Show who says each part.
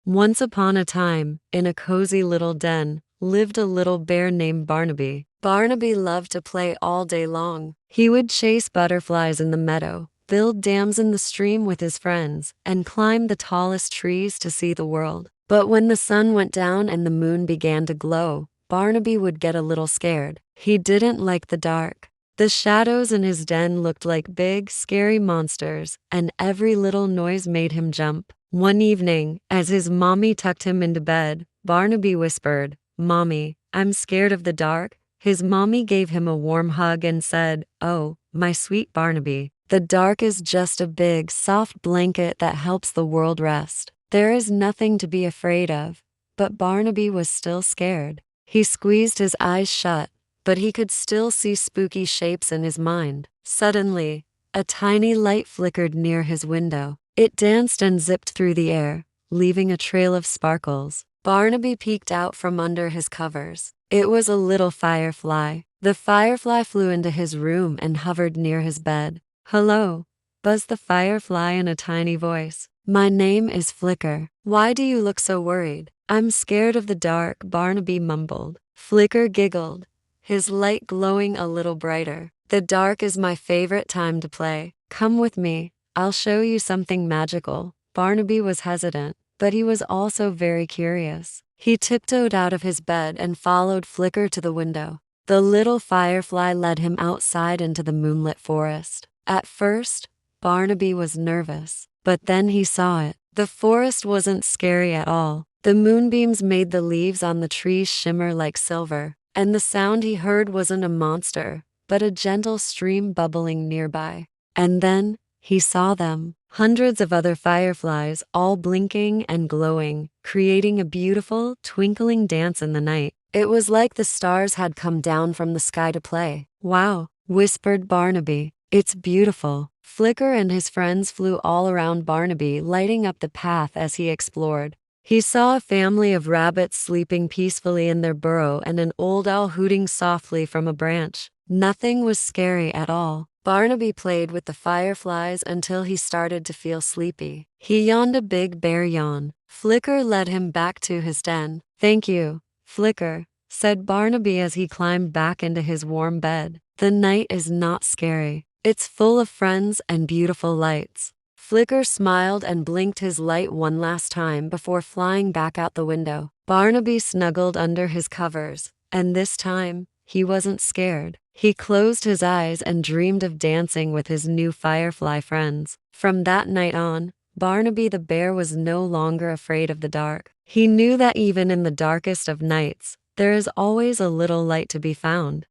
Speaker 1: Once upon a time, in a cozy little den, lived a little bear named Barnaby. Barnaby loved to play all day long. He would chase butterflies in the meadow, build dams in the stream with his friends, and climb the tallest trees to see the world. But when the sun went down and the moon began to glow, Barnaby would get a little scared. He didn't like the dark. The shadows in his den looked like big, scary monsters, and every little noise made him jump. One evening, as his mommy tucked him into bed, Barnaby whispered, "Mommy, I'm scared of the dark." His mommy gave him a warm hug and said, "Oh, my sweet Barnaby, the dark is just a big, soft blanket that helps the world rest. There is nothing to be afraid of." But Barnaby was still scared. He squeezed his eyes shut, but he could still see spooky shapes in his mind. Suddenly, a tiny light flickered near his window. It danced and zipped through the air, leaving a trail of sparkles. Barnaby peeked out from under his covers. It was a little firefly. The firefly flew into his room and hovered near his bed. "Hello," buzzed the firefly in a tiny voice. "My name is Flicker. Why do you look so worried?" "I'm scared of the dark," Barnaby mumbled. Flicker giggled, his light glowing a little brighter. "The dark is my favorite time to play. Come with me. I'll show you something magical." Barnaby was hesitant, but he was also very curious. He tiptoed out of his bed and followed Flicker to the window. The little firefly led him outside into the moonlit forest. At first, Barnaby was nervous, but then he saw it. The forest wasn't scary at all. The moonbeams made the leaves on the trees shimmer like silver, and the sound he heard wasn't a monster, but a gentle stream bubbling nearby. And then, he saw them. Hundreds of other fireflies, all blinking and glowing, creating a beautiful, twinkling dance in the night. It was like the stars had come down from the sky to play. "Wow," whispered Barnaby. "It's beautiful." Flicker and his friends flew all around Barnaby, lighting up the path as he explored. He saw a family of rabbits sleeping peacefully in their burrow and an old owl hooting softly from a branch. Nothing was scary at all. Barnaby played with the fireflies until he started to feel sleepy. He yawned a big bear yawn. Flicker led him back to his den. "Thank you, Flicker," said Barnaby as he climbed back into his warm bed. "The night is not scary. It's full of friends and beautiful lights." Flicker smiled and blinked his light one last time before flying back out the window. Barnaby snuggled under his covers, and this time, he wasn't scared. He closed his eyes and dreamed of dancing with his new firefly friends. From that night on, Barnaby the bear was no longer afraid of the dark. He knew that even in the darkest of nights, there is always a little light to be found.